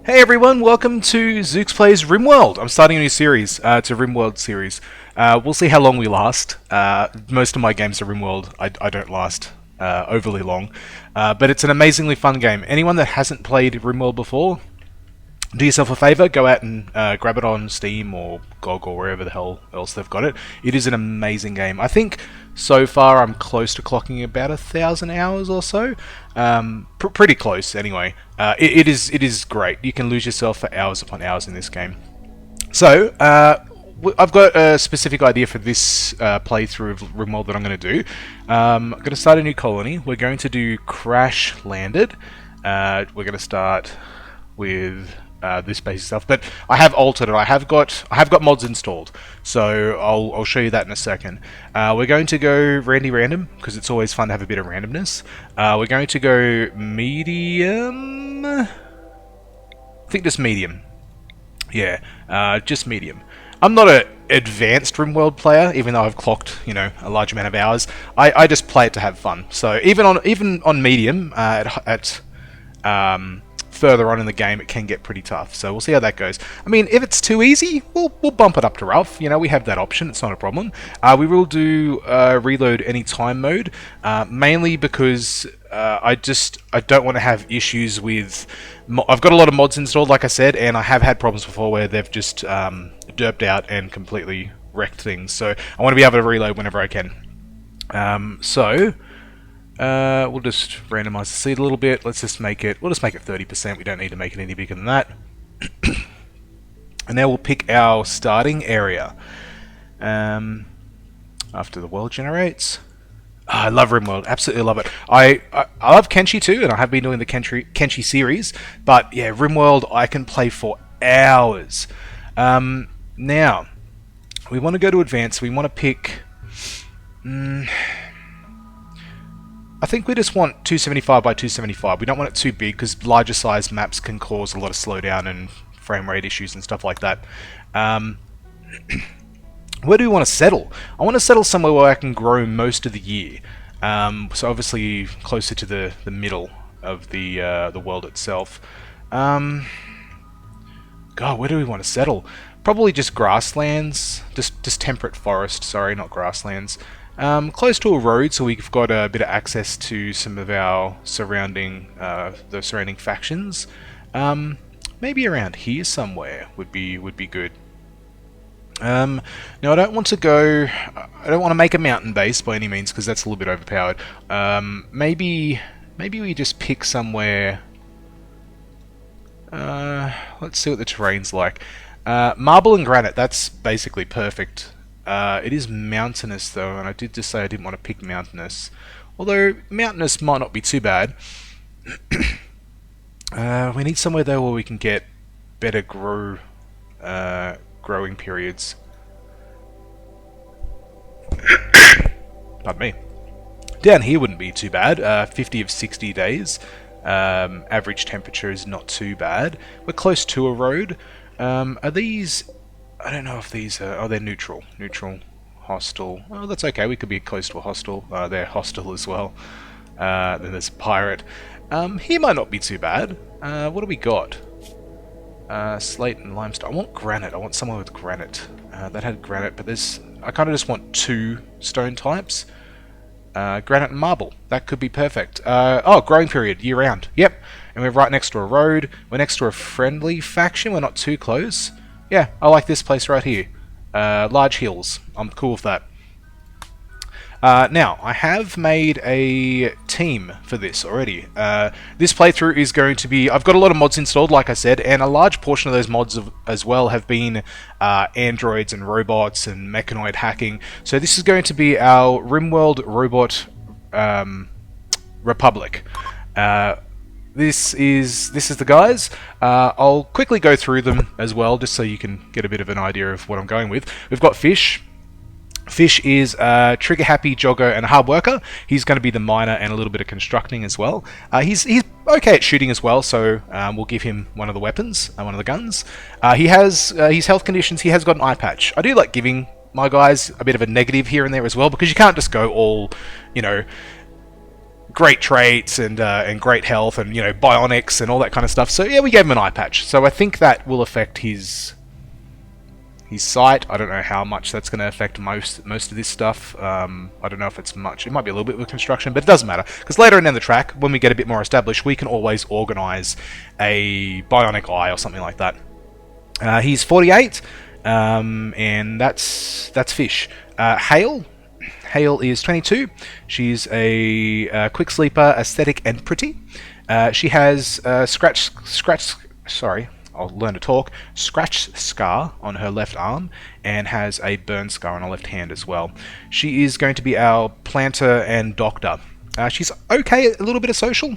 Hey everyone, welcome to Zooks Plays Rimworld. I'm starting a new series. It's a Rimworld series. We'll see how long we last. Most of my games are Rimworld. I don't last overly long. But it's an amazingly fun game. Anyone that hasn't played Rimworld before, do yourself a favor, go out and grab it on Steam or GOG or wherever the hell else they've got it. It is an amazing game. I think so far I'm close to clocking about 1,000 hours or so. Pretty close anyway. It is great. You can lose yourself for hours upon hours in this game. So, I've got a specific idea for this playthrough of Rimworld that I'm going to do. I'm going to start a new colony. We're going to do Crash Landed. We're going to start with this basic stuff, but I have altered it. I have got mods installed, so I'll show you that in a second. We're going to go random because it's always fun to have a bit of randomness. We're going to go medium. I think just medium. Yeah, just medium. I'm not an advanced Rimworld player, even though I've clocked, a large amount of hours. I just play it to have fun. So even on medium at further on in the game, it can get pretty tough. So we'll see how that goes. I mean, if it's too easy, we'll bump it up to rough. We have that option. It's not a problem. We will do reload anytime mode, mainly because I don't want to have issues with. I've got a lot of mods installed, like I said, and I have had problems before where they've just derped out and completely wrecked things. So I want to be able to reload whenever I can. We'll just randomize the seed a little bit. We'll just make it 30%. We don't need to make it any bigger than that. And now we'll pick our starting area. After the world generates. Oh, I love Rimworld. Absolutely love it. I love Kenshi too, and I have been doing the Kenshi series. But yeah, Rimworld I can play for hours. Now, we want to go to advanced. We want to pick. I think we just want 275 by 275. We don't want it too big because larger size maps can cause a lot of slowdown and frame rate issues and stuff like that. Where do we want to settle? I want to settle somewhere where I can grow most of the year. So obviously closer to the middle of the world itself. God, where do we want to settle? Probably just grasslands, just temperate forest. Sorry, not grasslands. Close to a road, so we've got a bit of access to some of our surrounding factions. Maybe around here somewhere would be good. Now I don't want to make a mountain base by any means because that's a little bit overpowered. Maybe we just pick somewhere. Let's see what the terrain's like. Marble and granite. That's basically perfect. It is mountainous though, and I did just say I didn't want to pick mountainous. Although mountainous might not be too bad. We need somewhere though where we can get better growing periods. Pardon me. Down here wouldn't be too bad. 50 of 60 days. Average temperature is not too bad. We're close to a road. Are these? I don't know if these are... Oh, they're neutral. Neutral. Hostile. Oh, that's okay. We could be close to a hostile. They're hostile as well. Then there's pirate. Here might not be too bad. What do we got? Slate and limestone. I want granite. I want somewhere with granite. That had granite, but there's... I kind of just want two stone types. Granite and marble. That could be perfect. Oh, growing period. Year round. Yep. And we're right next to a road. We're next to a friendly faction. We're not too close. Yeah, I like this place right here. Large hills. I'm cool with that. Now, I have made a team for this already. This playthrough is going to be... I've got a lot of mods installed, like I said, and a large portion of those mods as well have been androids and robots and mechanoid hacking. So this is going to be our Rimworld Robot Republic. This is the guys. I'll quickly go through them as well, just so you can get a bit of an idea of what I'm going with. We've got Fish. Fish is a trigger-happy jogger and a hard worker. He's going to be the miner and a little bit of constructing as well. He's okay at shooting as well, so we'll give him one of the weapons, one of the guns. He has his health conditions. He has got an eye patch. I do like giving my guys a bit of a negative here and there as well, because you can't just go all, great traits and great health and bionics and all that kind of stuff. So yeah, we gave him an eye patch. So I think that will affect his sight. I don't know how much that's going to affect most of this stuff. I don't know if it's much. It might be a little bit with construction, but it doesn't matter because later on down the track, when we get a bit more established, we can always organize a bionic eye or something like that. He's 48, and that's Fish. Hale is 22. She's a quick sleeper, aesthetic and pretty. She has I'll learn to talk. Scratch scar on her left arm and has a burn scar on her left hand as well. She is going to be our planter and doctor. She's okay at a little bit of social,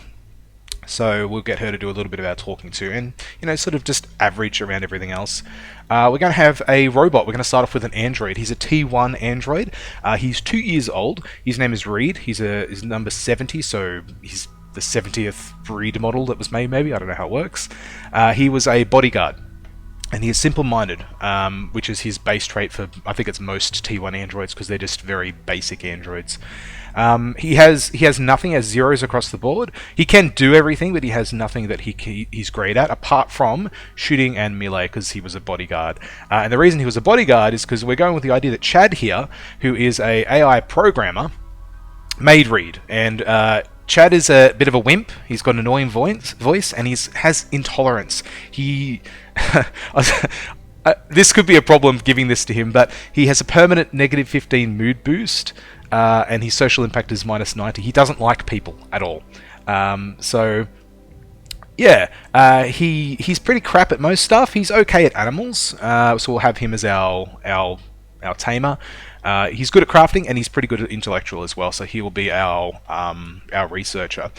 so we'll get her to do a little bit of our talking too, and sort of just average around everything else. We're going to have a robot. We're going to start off with an android. He's a T1 android. He's 2 years old. His name is Reed. He's number 70, so he's the 70th breed model that was made, maybe. I don't know how it works. He was a bodyguard, and he is simple-minded, which is his base trait for, I think it's most T1 androids, because they're just very basic androids. He has nothing, has zeros across the board. He can do everything, but he has nothing that he's great at, apart from shooting and melee, because he was a bodyguard. And the reason he was a bodyguard is because we're going with the idea that Chad here, who is a AI programmer, made Reed, and Chad is a bit of a wimp. He's got an annoying voice, and he has intolerance. This could be a problem giving this to him, but he has a permanent -15 mood boost, and his social impact is -90. He doesn't like people at all. So yeah, he's pretty crap at most stuff. He's okay at animals, so we'll have him as our tamer. He's good at crafting, and he's pretty good at intellectual as well, so he will be our researcher.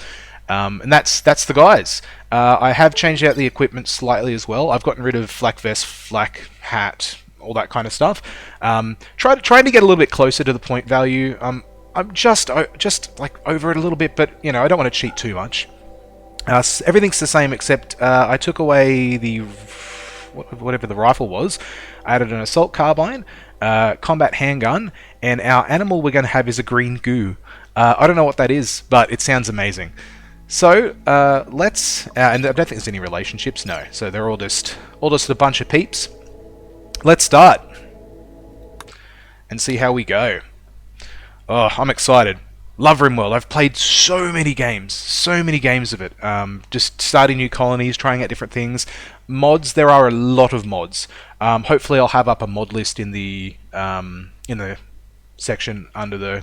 And that's the guys. I have changed out the equipment slightly as well. I've gotten rid of flak vest, flak hat, all that kind of stuff. Trying to get a little bit closer to the point value. I'm just like over it a little bit, but I don't want to cheat too much. Everything's the same except I took away the whatever the rifle was. I added an assault carbine, combat handgun, and our animal we're going to have is a green goo. I don't know what that is, but it sounds amazing. So let's, and I don't think there's any relationships, no. So they're all just a bunch of peeps. Let's start and see how we go. Oh, I'm excited. Love Rimworld. I've played so many games of it. Just starting new colonies, trying out different things. Mods, there are a lot of mods. Hopefully I'll have up a mod list in the section under the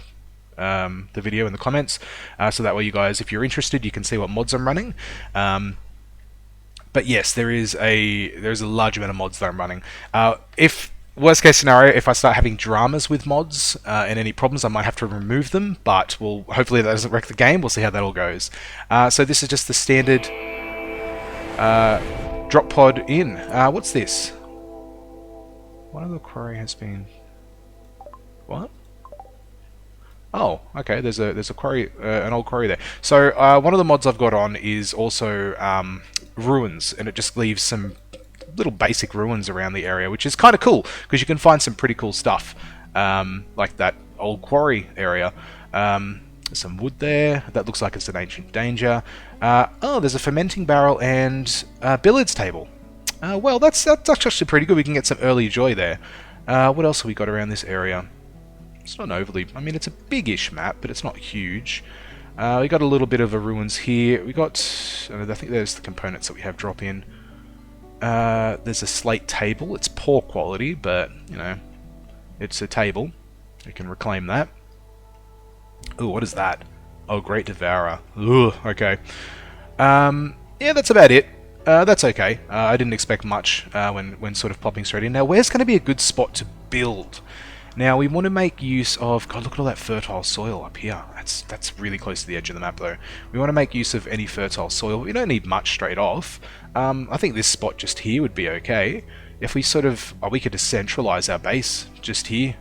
video in the comments, so that way you guys, if you're interested, you can see what mods I'm running. But yes, there's a large amount of mods that I'm running. If worst case scenario, if I start having dramas with mods and any problems, I might have to remove them, but hopefully that doesn't wreck the game. We'll see how that all goes. So this is just the standard drop pod in. What's this? One of the quarry has been... What? Oh, okay. There's a quarry, an old quarry there. So one of the mods I've got on is also ruins, and it just leaves some little basic ruins around the area, which is kind of cool because you can find some pretty cool stuff, like that old quarry area. There's some wood there. That looks like it's an ancient danger. Oh, there's a fermenting barrel and a billiards table. Well, that's actually pretty good. We can get some early joy there. What else have we got around this area? It's not overly... I mean, it's a big-ish map, but it's not huge. We got a little bit of a ruins here. We got... I think there's the components that we have drop in. There's a slate table. It's poor quality, but, it's a table. We can reclaim that. Ooh, what is that? Oh, Great Devourer. Ugh, okay. Yeah, that's about it. That's okay. I didn't expect much when sort of popping straight in. Now, where's going to be a good spot to build? Now, we want to make use of... God, look at all that fertile soil up here. That's really close to the edge of the map, though. We want to make use of any fertile soil. We don't need much straight off. I think this spot just here would be okay. If we sort of... Oh, we could just centralize our base just here.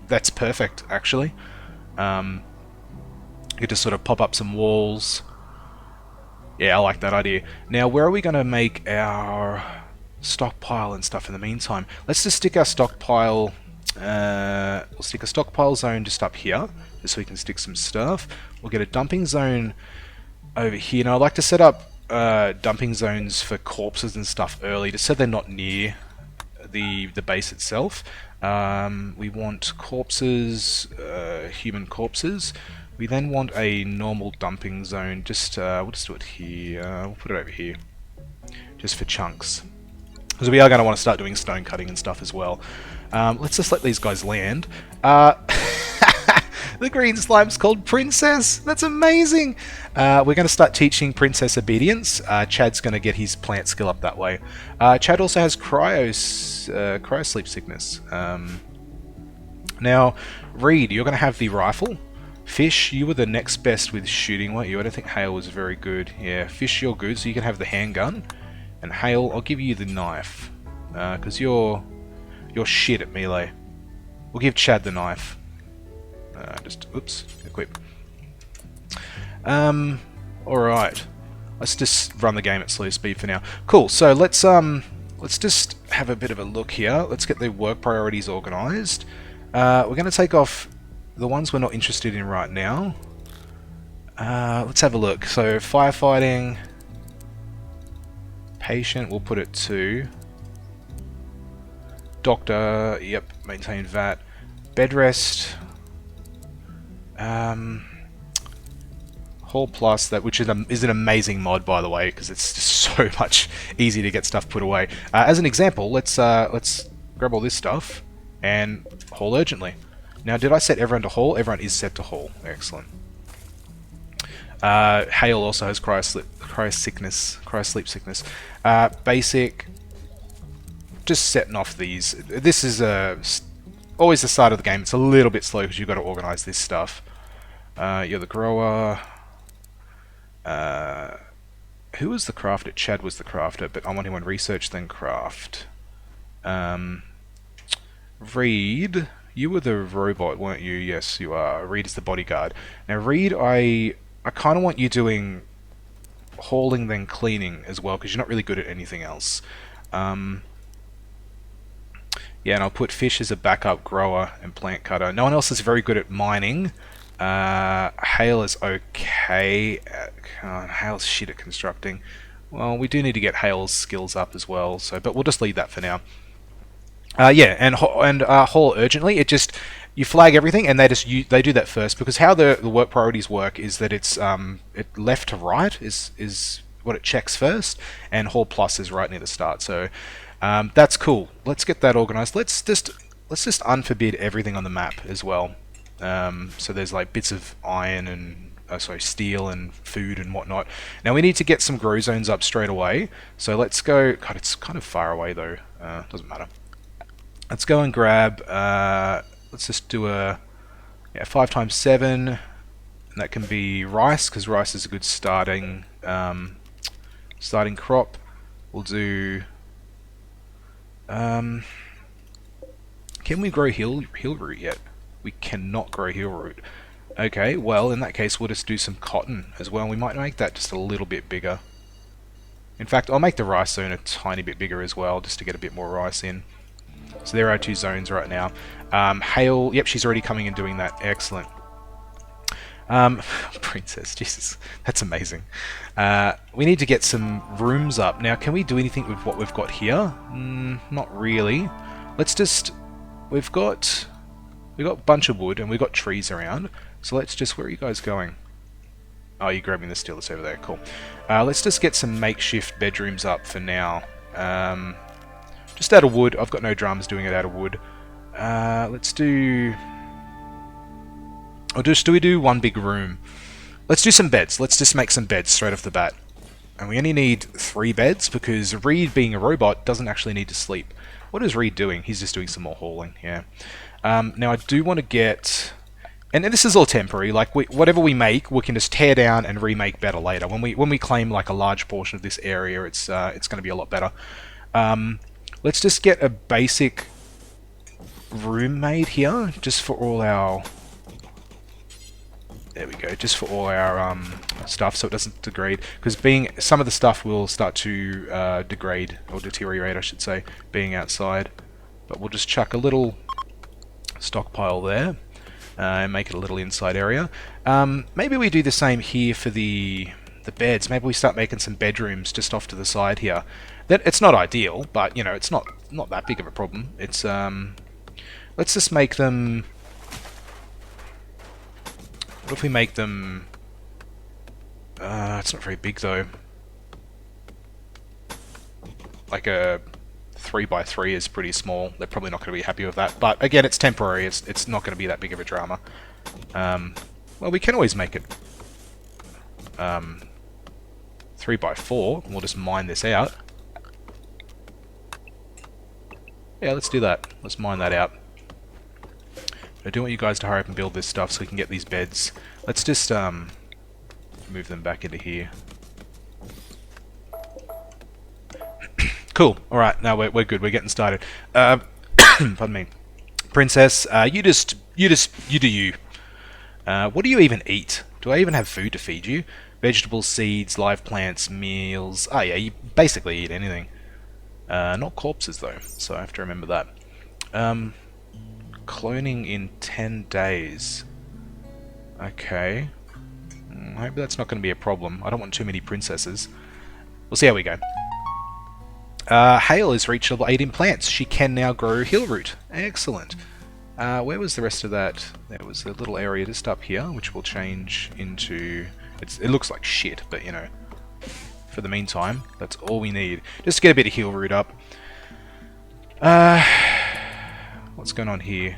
That's perfect, actually. We could just sort of pop up some walls. Yeah, I like that idea. Now, where are we going to make our stockpile and stuff in the meantime? Let's just stick our stockpile... We'll stick a stockpile zone just up here, just so we can stick some stuff. We'll get a dumping zone over here. Now, I like to set up dumping zones for corpses and stuff early, just so they're not near the base itself. We want corpses, human corpses. We then want a normal dumping zone. Just we'll just do it here. We'll put it over here, just for chunks, because we are going to want to start doing stone cutting and stuff as well. Let's just let these guys land. The green slime's called Princess. That's amazing. We're going to start teaching Princess obedience. Chad's going to get his plant skill up that way. Chad also has cryo sleep sickness. Now, Reed, you're going to have the rifle. Fish, you were the next best with shooting, weren't you? I don't think Hale was very good. Yeah, Fish, you're good, so you can have the handgun. And Hale, I'll give you the knife, because you're shit at melee. We'll give Chad the knife. Oops, equip. Alright. Let's just run the game at slow speed for now. Cool, so let's just have a bit of a look here. Let's get the work priorities organised. We're going to take off the ones we're not interested in right now. Let's have a look. So, firefighting, patient, we'll put it to. Doctor, yep, maintain that. Bed rest. Hall Plus, which is an amazing mod, by the way, because it's just so much easier to get stuff put away. As an example, let's grab all this stuff and haul urgently. Now, did I set everyone to haul? Everyone is set to haul. Excellent. Hale also has cryo sleep sickness. Basic. Just setting off these. This is always the start of the game. It's a little bit slow because you've got to organise this stuff. You're the grower. Who was the crafter? Chad was the crafter, but I want him on research, then craft. Reed, you were the robot, weren't you? Yes, you are. Reed is the bodyguard. Now, Reed, I kind of want you doing hauling, then cleaning as well, because you're not really good at anything else. Yeah, and I'll put Fish as a backup grower and plant cutter. No one else is very good at mining. Hale is okay. Hale's shit at constructing. Well, we do need to get Hale's skills up as well. So, but we'll just leave that for now. Yeah, and haul urgently. It just, you flag everything, and they do that first, because how the work priorities work is that it's left to right is what it checks first, and haul plus is right near the start. So that's cool. Let's get that organized. Let's just unforbid everything on the map as well. So there's like bits of iron and steel and food and whatnot. Now we need to get some grow zones up straight away. So let's go. God, it's kind of far away though. Doesn't matter. Let's go and grab. Let's just do a 5 times 7, and that can be rice, because rice is a good starting crop. We'll do. Can we grow heel root yet? We cannot grow heel root. Okay, well in that case we'll just do some cotton as well. We might make that just a little bit bigger. In fact, I'll make the rice zone a tiny bit bigger as well, just to get a bit more rice in. So there are 2 zones right now. Hale, yep, she's already coming and doing that. Excellent. Princess, Jesus, that's amazing. We need to get some rooms up. Now, can we do anything with what we've got here? Not really. Let's just... We've got a bunch of wood and we've got trees around. So let's just... Where are you guys going? Oh, you're grabbing the steel that's over there. Cool. Let's just get some makeshift bedrooms up for now. Just out of wood. I've got no drums doing it out of wood. Let's do... Or do we do one big room? Let's do some beds. Let's just make some beds straight off the bat. And we only need 3 beds, because Reed, being a robot, doesn't actually need to sleep. What is Reed doing? He's just doing some more hauling, yeah. Now I do want to get... And this is all temporary. Like, whatever we make, we can just tear down and remake better later. When we claim like a large portion of this area, it's going to be a lot better. Let's just get a basic room made here, just for all our... There we go, just for all our stuff, so it doesn't degrade. Because some of the stuff will start to degrade, or deteriorate, I should say, being outside. But we'll just chuck a little Stockpile there. And make it a little inside area. Maybe we do the same here for the beds. Maybe we start making some bedrooms just off to the side here. It's not ideal, but you know, it's not that big of a problem. It's let's just make them. What if we make them? It's not very big though. Like a 3x3 is pretty small. They're probably not going to be happy with that. But again, it's temporary. It's not going to be that big of a drama. Well, we can always make it 3x4. We'll just mine this out. Yeah, let's do that. Let's mine that out. I do want you guys to hurry up and build this stuff so we can get these beds. Let's just move them back into here. Cool. All right, now we're good. We're getting started. Pardon me, Princess. You do you. What do you even eat? Do I even have food to feed you? Vegetables, seeds, live plants, meals. Oh yeah, you basically eat anything. Not corpses though, so I have to remember that. Cloning in 10 days. Okay. I hope that's not going to be a problem. I don't want too many princesses. We'll see how we go. Hale has reached level 8 in plants. She can now grow Hale root. Excellent. Where was the rest of that? There was a little area just up here, which will change into... It looks like shit, but you know, for the meantime, that's all we need. Just to get a bit of Hale root up. What's going on here?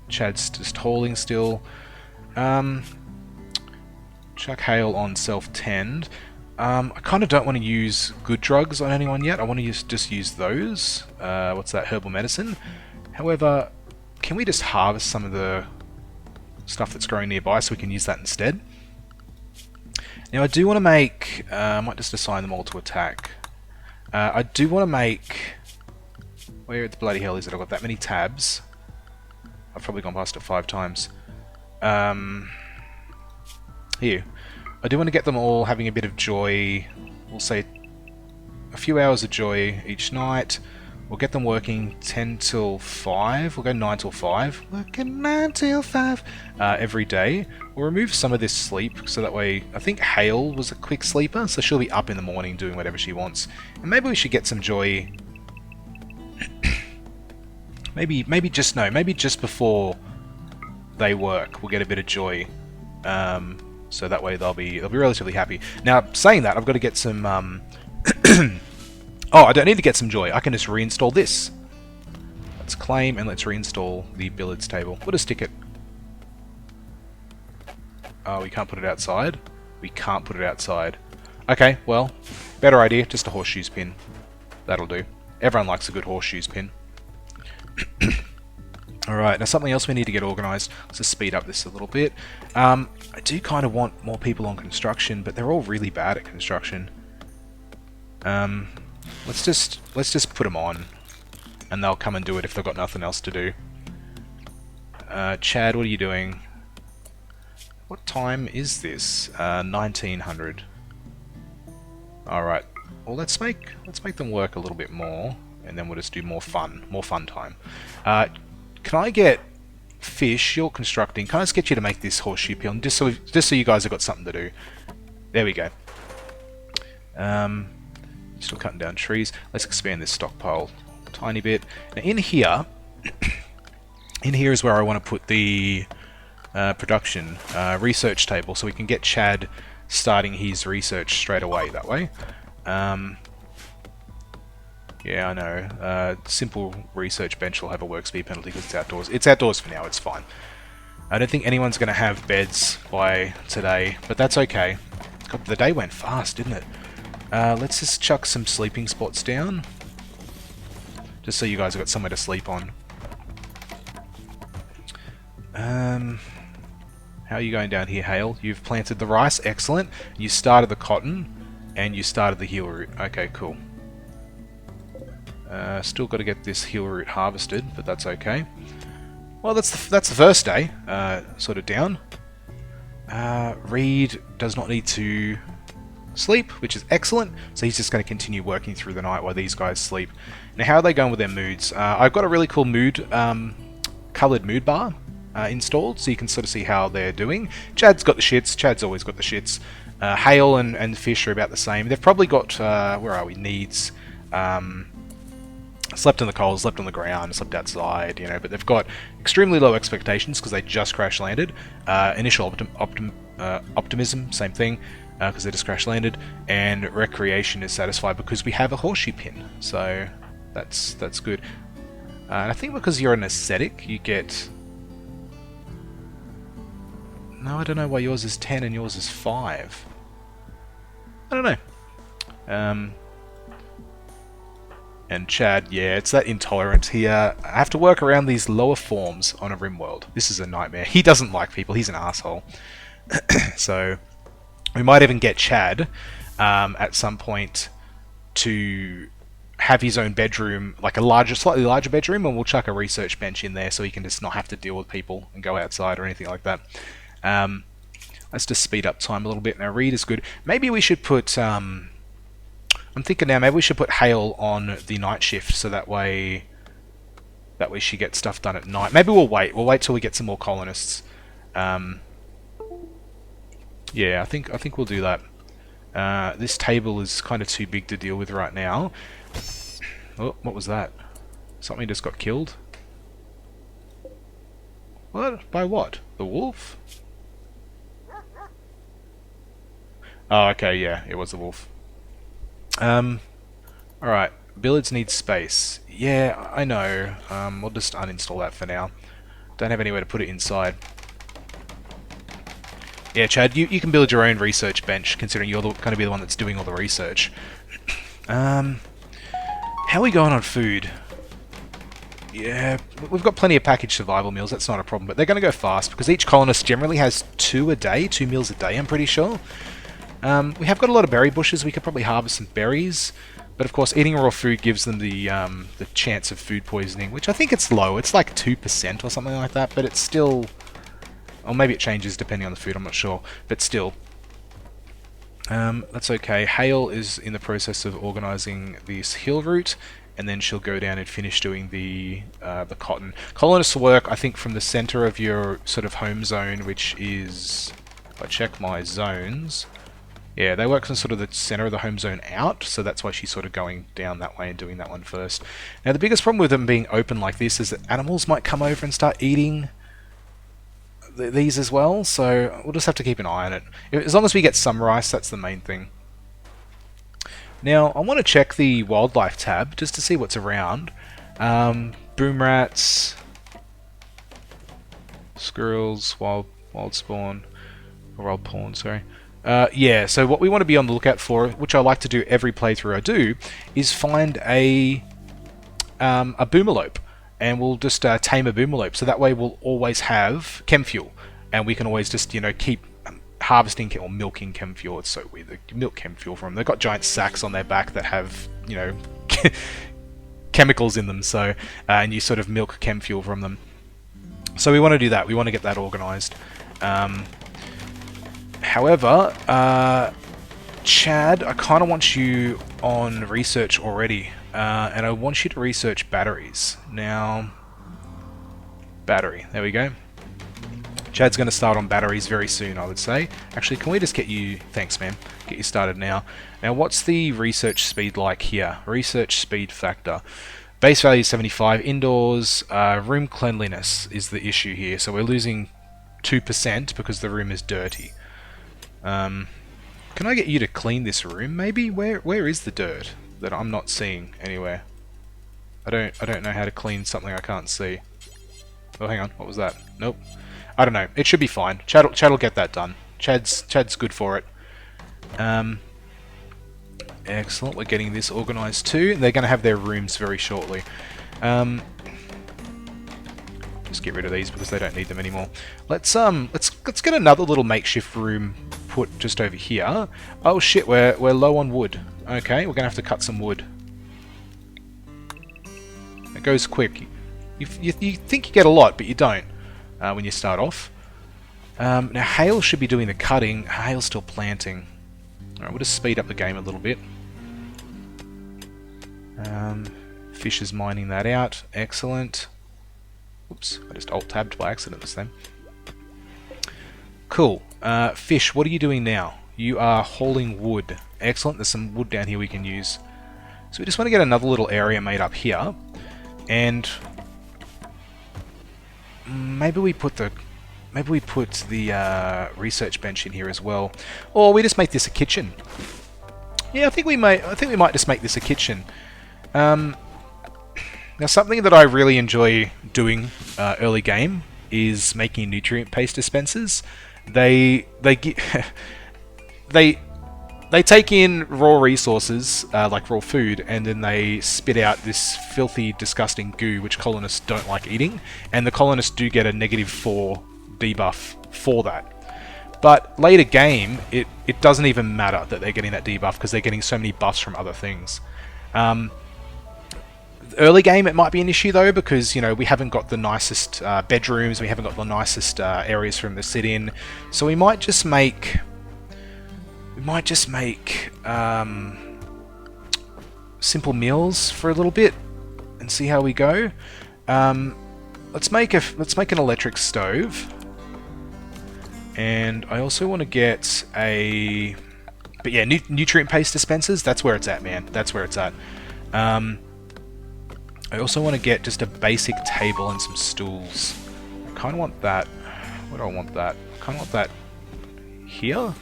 Chad's just hauling still. Chuck Hale on self-tend. I kind of don't want to use good drugs on anyone yet. I want to just use those. What's that? Herbal medicine. However, can we just harvest some of the stuff that's growing nearby so we can use that instead? Now I do want to make... I might just assign them all to attack. I do want to make... Where the bloody hell is it? I've got that many tabs. I've probably gone past it 5 times. Here. I do want to get them all having a bit of joy. We'll say a few hours of joy each night. We'll get them working 10 till 5. We'll go 9 till 5. Working 9 till 5 every day. We'll remove some of this sleep, so that way... I think Hale was a quick sleeper, so she'll be up in the morning doing whatever she wants. And maybe we should get some joy... maybe just before they work, we'll get a bit of joy. So that way they'll be relatively happy. Now, saying that, I've got to get some... Oh, I don't need to get some joy. I can just reinstall this. Let's claim and let's reinstall the billiards table. We'll just stick it... Oh, we can't put it outside? We can't put it outside. Okay, well, better idea. Just a horseshoes pin. That'll do. Everyone likes a good horseshoes pin. Alright, now something else we need to get organised. Let's just speed up this a little bit. I do kind of want more people on construction, but they're all really bad at construction. Let's just put them on, and they'll come and do it if they've got nothing else to do. Chad, what are you doing? What time is this? 1900. Alright, well let's make them work a little bit more, and then we'll just do more fun time. Can I get Fish? You're constructing. Can I just get you to make this horseshoe pin, just so you guys have got something to do? There we go. Still cutting down trees. Let's expand this stockpile a tiny bit. Now in here is where I want to put the production research table, so we can get Chad starting his research straight away that way. Yeah, I know. Simple research bench will have a work speed penalty because it's outdoors. It's outdoors for now, it's fine. I don't think anyone's going to have beds by today, but that's okay. God, the day went fast, didn't it? Let's just chuck some sleeping spots down. Just so you guys have got somewhere to sleep on. How are you going down here, Hale? You've planted the rice, excellent. You started the cotton, and you started the Hale root. Okay, cool. Still got to get this Hale root harvested, but that's okay. Well, that's the first day, sort of down. Reed does not need to sleep, which is excellent. So he's just going to continue working through the night while these guys sleep. Now, how are they going with their moods? I've got a really cool mood coloured mood bar installed, so you can sort of see how they're doing. Chad's got the shits. Chad's always got the shits. Hale and Fish are about the same. They've probably got, where are we, needs. Slept in the cold, slept on the ground, slept outside, you know, but they've got extremely low expectations because they just crash landed. Initial optimism, same thing, because they just crash landed. And recreation is satisfied because we have a horseshoe pin, so that's good. And I think because you're an ascetic, you get... No, I don't know why yours is 10 and yours is 5. I don't know. And Chad, yeah, it's that intolerance here. I have to work around these lower forms on a Rimworld. This is a nightmare. He doesn't like people. He's an asshole. So we might even get Chad at some point to have his own bedroom, like a slightly larger bedroom, and we'll chuck a research bench in there so he can just not have to deal with people and go outside or anything like that. Let's just speed up time a little bit. Now, read is good. Maybe we should put... I'm thinking now, maybe we should put Hale on the night shift, so that way she gets stuff done at night. Maybe we'll wait. We'll wait till we get some more colonists. Yeah, I think we'll do that. This table is kind of too big to deal with right now. Oh, what was that? Something just got killed? What? By what? The wolf? Oh, okay, yeah, it was the wolf. Alright, billiards need space. Yeah, I know. We'll just uninstall that for now. Don't have anywhere to put it inside. Yeah, Chad, you can build your own research bench, considering you're going to be the one that's doing all the research. How are we going on food? Yeah, we've got plenty of packaged survival meals, that's not a problem, but they're going to go fast, because each colonist generally has 2 meals a day, I'm pretty sure. We have got a lot of berry bushes. We could probably harvest some berries, but of course eating raw food gives them the chance of food poisoning, which I think it's low. It's like 2% or something like that, but it's still... Or maybe it changes depending on the food, I'm not sure, but still. That's okay. Hale is in the process of organising this hill route, and then she'll go down and finish doing the cotton. Colonists work, I think, from the centre of your sort of home zone, which is... If I check my zones... Yeah, they work from sort of the center of the home zone out, so that's why she's sort of going down that way and doing that one first. Now, the biggest problem with them being open like this is that animals might come over and start eating these as well, so we'll just have to keep an eye on it. As long as we get some rice, that's the main thing. Now, I want to check the wildlife tab just to see what's around. Boom rats, squirrels, wild spawn, or wild pawn, sorry. Yeah, so what we want to be on the lookout for, which I like to do every playthrough I do, is find a boomalope, and we'll just tame a boomalope. So that way we'll always have chem fuel, and we can always just, you know, keep harvesting or milking chem fuel. It's so weird. They milk chem fuel from them. They've got giant sacks on their back that have, you know, chemicals in them. So and you sort of milk chem fuel from them. So we want to do that. We want to get that organised. However, Chad, I kind of want you on research already, and I want you to research batteries. Now, battery, there we go. Chad's going to start on batteries very soon, I would say. Actually, can we just get you... Thanks, man. Get you started now. Now, what's the research speed like here? Research speed factor. Base value is 75. Indoors, room cleanliness is the issue here. So we're losing 2% because the room is dirty. Can I get you to clean this room, maybe? Where is the dirt that I'm not seeing anywhere? I don't know how to clean something I can't see. Oh, hang on. What was that? Nope. I don't know. It should be fine. Chad will get that done. Chad's good for it. Excellent. We're getting this organised too. They're going to have their rooms very shortly. Just get rid of these because they don't need them anymore. Let's get another little makeshift room put just over here. Oh shit, we're low on wood. Okay, we're gonna have to cut some wood. It goes quick. You think you get a lot, but you don't when you start off. Now Hale should be doing the cutting. Hale's still planting. Alright, we'll just speed up the game a little bit. Fish is mining that out. Excellent. Oops, I just alt-tabbed by accident this time. Cool. Fish, what are you doing now? You are hauling wood. Excellent, there's some wood down here we can use. So we just want to get another little area made up here. And maybe we put the research bench in here as well. Or we just make this a kitchen. Yeah, I think we might just make this a kitchen. Now, something that I really enjoy doing early game is making nutrient paste dispensers. They take in raw resources, like raw food, and then they spit out this filthy, disgusting goo which colonists don't like eating, and the colonists do get a -4 debuff for that. But later game, it doesn't even matter that they're getting that debuff because they're getting so many buffs from other things. Early game it might be an issue though, because you know we haven't got the nicest bedrooms, we haven't got the nicest areas for them to sit in, so we might just make simple meals for a little bit and see how we go. Let's make an electric stove, and I also want to get but yeah, nutrient paste dispensers. That's where it's at, man. That's where it's at. I also want to get just a basic table and some stools. I kind of want that. Where do I want that? I kind of want that here.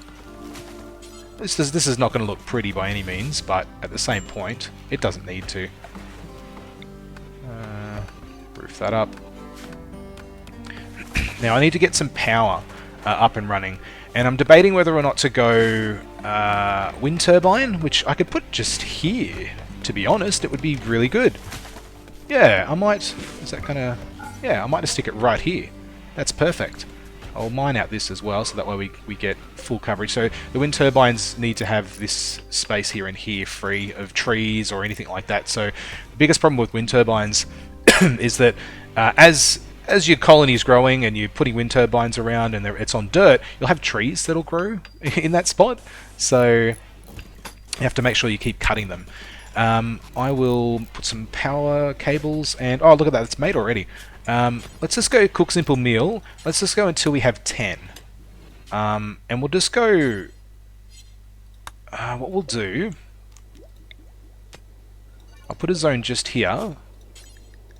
This is not going to look pretty by any means, but at the same point, it doesn't need to. Roof that up. Now I need to get some power up and running, and I'm debating whether or not to go wind turbine, which I could put just here. To be honest, it would be really good. Yeah, I might. Is that kind of? Yeah, I might just stick it right here. That's perfect. I'll mine out this as well, so that way we get full coverage. So the wind turbines need to have this space here and here free of trees or anything like that. So the biggest problem with wind turbines is that as your colony is growing and you're putting wind turbines around and it's on dirt, you'll have trees that'll grow in that spot. So you have to make sure you keep cutting them. I will put some power cables, and oh, look at that, it's made already. Let's just go cook simple meal. Let's just go until we have 10. And we'll just go... what we'll do... I'll put a zone just here.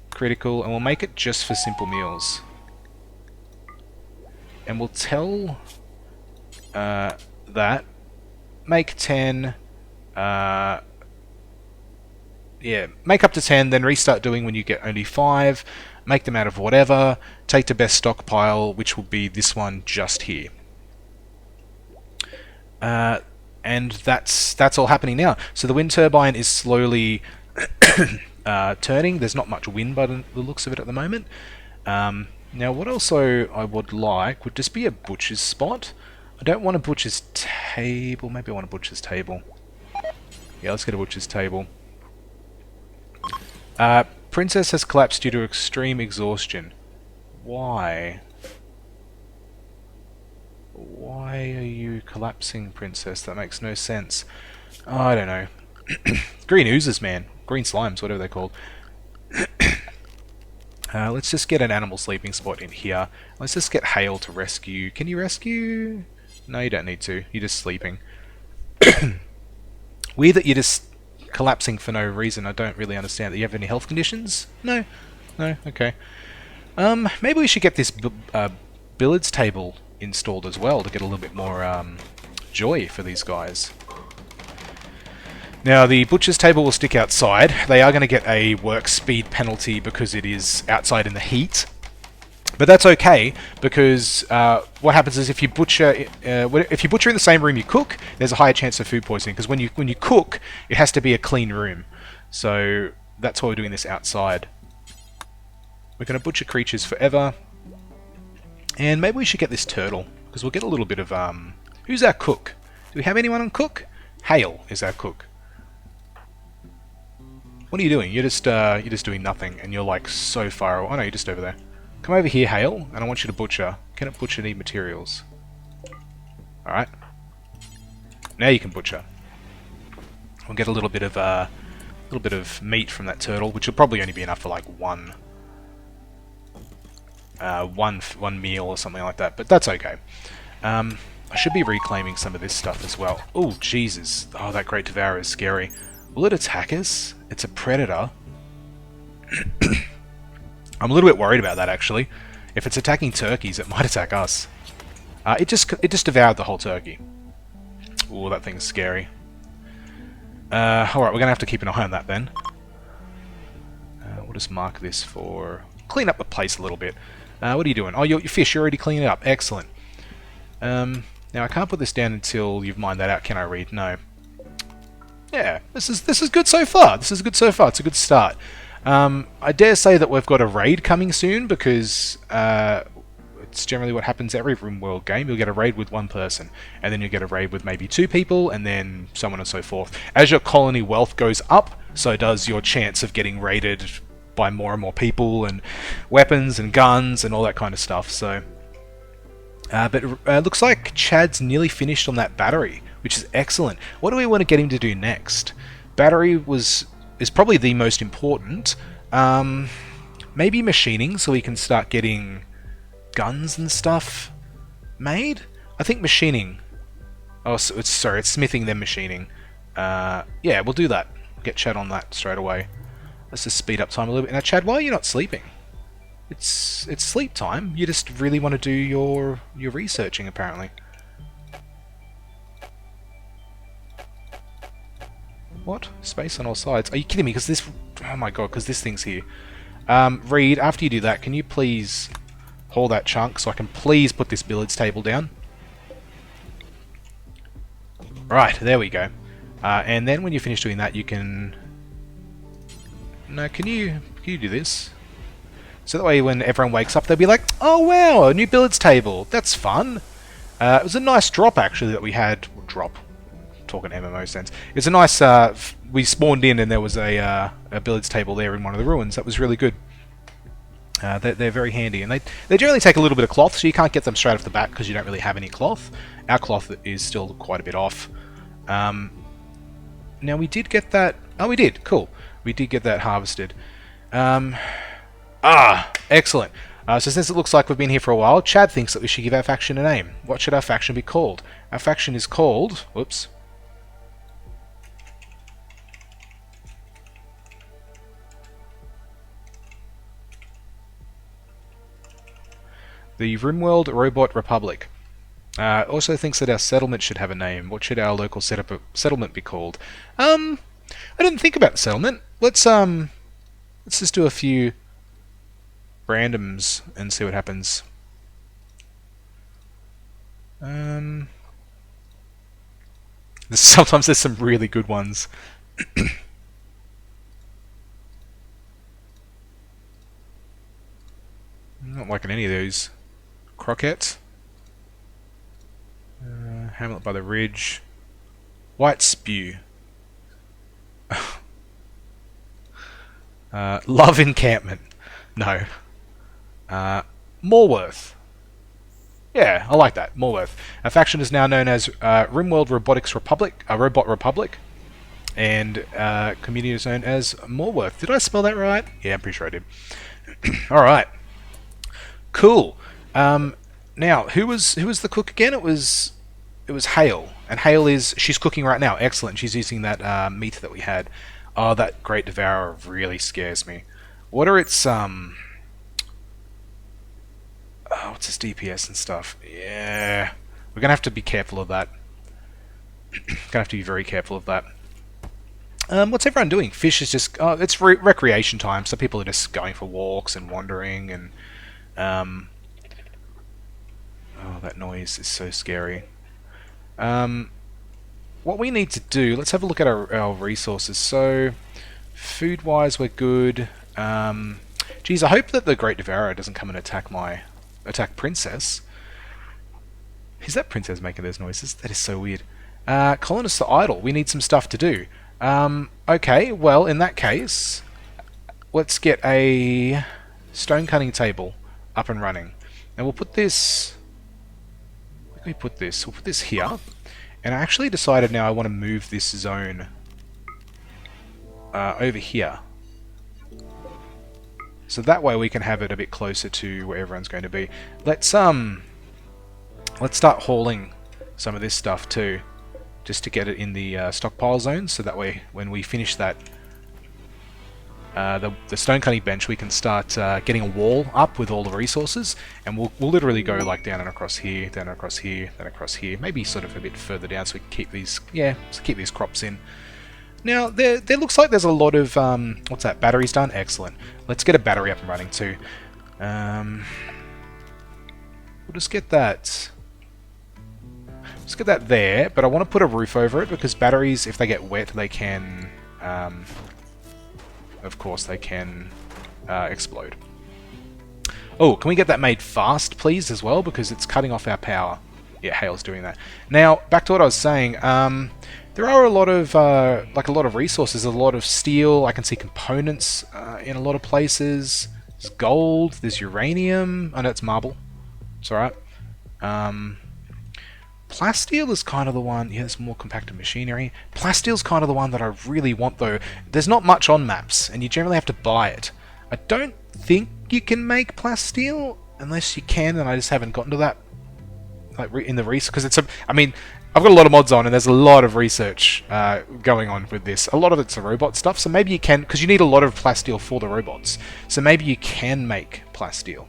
Critical, and we'll make it just for simple meals. And we'll tell... that. Make 10... yeah, make up to 10, then restart doing when you get only 5. Make them out of whatever. Take the best stockpile, which will be this one just here. And that's all happening now. So the wind turbine is slowly turning. There's not much wind by the looks of it at the moment. Now what also I would like would just be a butcher's spot. I don't want a butcher's table. Maybe I want a butcher's table. Yeah, let's get a butcher's table. Princess has collapsed due to extreme exhaustion. Why? Why are you collapsing, Princess? That makes no sense. Oh, I don't know. Green oozes, man. Green slimes, whatever they're called. Let's just get an animal sleeping spot in here. Let's just get Hale to rescue. Can you rescue? No, you don't need to. You're just sleeping. Weird that you're just collapsing for no reason. I don't really understand. Do you have any health conditions? No. No? Okay. Maybe we should get this billiards table installed as well to get a little bit more joy for these guys. Now the butcher's table will stick outside. They are going to get a work speed penalty because it is outside in the heat. But that's okay, because what happens is if you butcher in the same room you cook, there's a higher chance of food poisoning. Because when you cook, it has to be a clean room. So that's why we're doing this outside. We're going to butcher creatures forever, and maybe we should get this turtle because we'll get a little bit of Who's our cook? Do we have anyone on cook? Hale is our cook. What are you doing? You're just doing nothing, and you're like so far away. Oh no, you're just over there. Come over here, Hale, and I want you to butcher. Can it butcher need materials? Alright. Now you can butcher. We'll get a little bit of meat from that turtle, which will probably only be enough for like one. one meal or something like that, but that's okay. I should be reclaiming some of this stuff as well. Oh, Jesus. Oh, that Great Devourer is scary. Will it attack us? It's a predator. I'm a little bit worried about that, actually. If it's attacking turkeys, it might attack us. It just devoured the whole turkey. Oh, that thing's scary. Alright, we're going to have to keep an eye on that then. We'll just mark this for... Clean up the place a little bit. What are you doing? Oh, your fish, you're already cleaning it up. Excellent. Now, I can't put this down until you've mined that out. Can I read? No. Yeah, this is good so far. This is good so far. It's a good start. I dare say that we've got a raid coming soon because it's generally what happens every Rimworld game. You'll get a raid with one person, and then you'll get a raid with maybe 2 people, and then so on and so forth. As your colony wealth goes up, so does your chance of getting raided by more and more people, and weapons, and guns, and all that kind of stuff, so... but it looks like Chad's nearly finished on that battery, which is excellent. What do we want to get him to do next? Battery is probably the most important. Maybe machining, so we can start getting guns and stuff made? I think machining. Oh, so it's smithing then machining. Yeah, we'll do that. Get Chad on that straight away. Let's just speed up time a little bit. Now, Chad, why are you not sleeping? It's sleep time. You just really want to do your researching, apparently. What? Space on all sides? Are you kidding me? Because this... Oh my god, because this thing's here. Reed, after you do that, can you please haul that chunk so I can please put this billiards table down? Right, there we go. And then when you finish doing that, you can... No, can you do this? So that way when everyone wakes up, they'll be like, oh wow, a new billiards table. That's fun. It was a nice drop, actually, that we had... Drop? Talking MMO sense. It's a nice... we spawned in and there was a billiards table there in one of the ruins. That was really good. They're very handy. And they generally take a little bit of cloth, so you can't get them straight off the bat because you don't really have any cloth. Our cloth is still quite a bit off. Now we did get that... Oh, we did. Cool. We did get that harvested. Excellent. So since it looks like we've been here for a while, Chad thinks that we should give our faction a name. What should our faction be called? Our faction is called... Whoops. The Rimworld Robot Republic. Also thinks that our settlement should have a name. What should our local settlement be called? I didn't think about the settlement. Let's just do a few randoms and see what happens. Sometimes there's some really good ones. I'm not liking any of those. Croquette. Hamlet by the Ridge. White Spew. Love Encampment. No. Moreworth. Yeah, I like that. Moreworth. Our faction is now known as Rimworld Robot Republic. And community is known as Moreworth. Did I spell that right? Yeah, I'm pretty sure I did. Alright. Cool. Now, who was the cook again? It was Hale. And Hale she's cooking right now. Excellent. She's using that meat that we had. Oh, that Great Devourer really scares me. What are its what's its DPS and stuff? Yeah. We're gonna have to be careful of that. Gonna have to be very careful of that. What's everyone doing? Fish is just... Oh, it's recreation time, so people are just going for walks and wandering and... Oh, that noise is so scary. What we need to do... Let's have a look at our resources. So, food-wise, we're good. Geez, I hope that the Great Devourer doesn't come and attack Princess. Is that Princess making those noises? That is so weird. Colonists are idle. We need some stuff to do. Okay, well, in that case, let's get a stone cutting table up and running. And we'll put this... Where can we put this? We'll put this here. And I actually decided now I want to move this zone over here. So that way we can have it a bit closer to where everyone's going to be. Let's start hauling some of this stuff too, just to get it in the stockpile zone, so that way when we finish that the stone cutting bench, we can start getting a wall up with all the resources, and we'll literally go like down and across here, down and across here, then across here, maybe sort of a bit further down, so we can keep these, so keep these crops in. Now there looks like there's a lot of what's that? Batteries done. Excellent. Let's get a battery up and running too. We'll just get that. Let's get that there, but I want to put a roof over it because batteries, if they get wet, they can. Of course, they can explode. Oh, can we get that made fast, please, as well? Because it's cutting off our power. Yeah, Hale's doing that. Now, back to what I was saying. There are a lot of resources, a lot of steel. I can see components in a lot of places. There's gold. There's uranium. Oh no, it's marble. It's all right. Plasteel is kind of the one. Yeah, there's more compacted machinery. Plasteel's kind of the one that I really want, though. There's not much on maps, and you generally have to buy it. I don't think you can make plasteel unless you can, and I just haven't gotten to that. Like in the research, because it's I mean, I've got a lot of mods on, and there's a lot of research going on with this. A lot of it's the robot stuff, so maybe you can, because you need a lot of plasteel for the robots. So maybe you can make plasteel.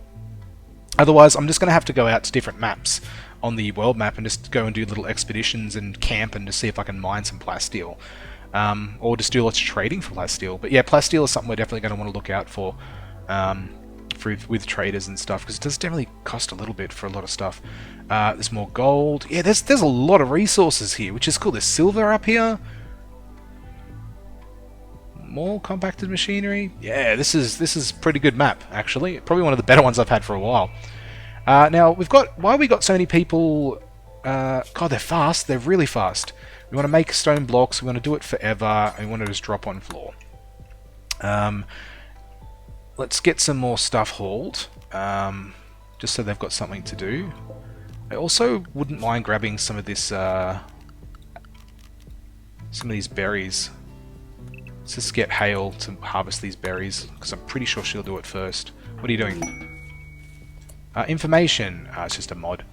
Otherwise, I'm just going to have to go out to different maps on the world map and just go and do little expeditions and camp and just see if I can mine some plasteel. Or just do lots of trading for plasteel. But yeah, plasteel is something we're definitely going to want to look out for with traders and stuff, because it does definitely cost a little bit for a lot of stuff. There's more gold. Yeah, there's a lot of resources here, which is cool. There's silver up here. More compacted machinery. Yeah, this is pretty good map, actually. Probably one of the better ones I've had for a while. Now, why we got so many people... God, they're fast. They're really fast. We want to make stone blocks. We want to do it forever. And we want to just drop on floor. Let's get some more stuff hauled. Just so they've got something to do. I also wouldn't mind grabbing some of this... some of these berries. Let's just get Hale to harvest these berries, because I'm pretty sure she'll do it first. What are you doing? Information. It's just a mod.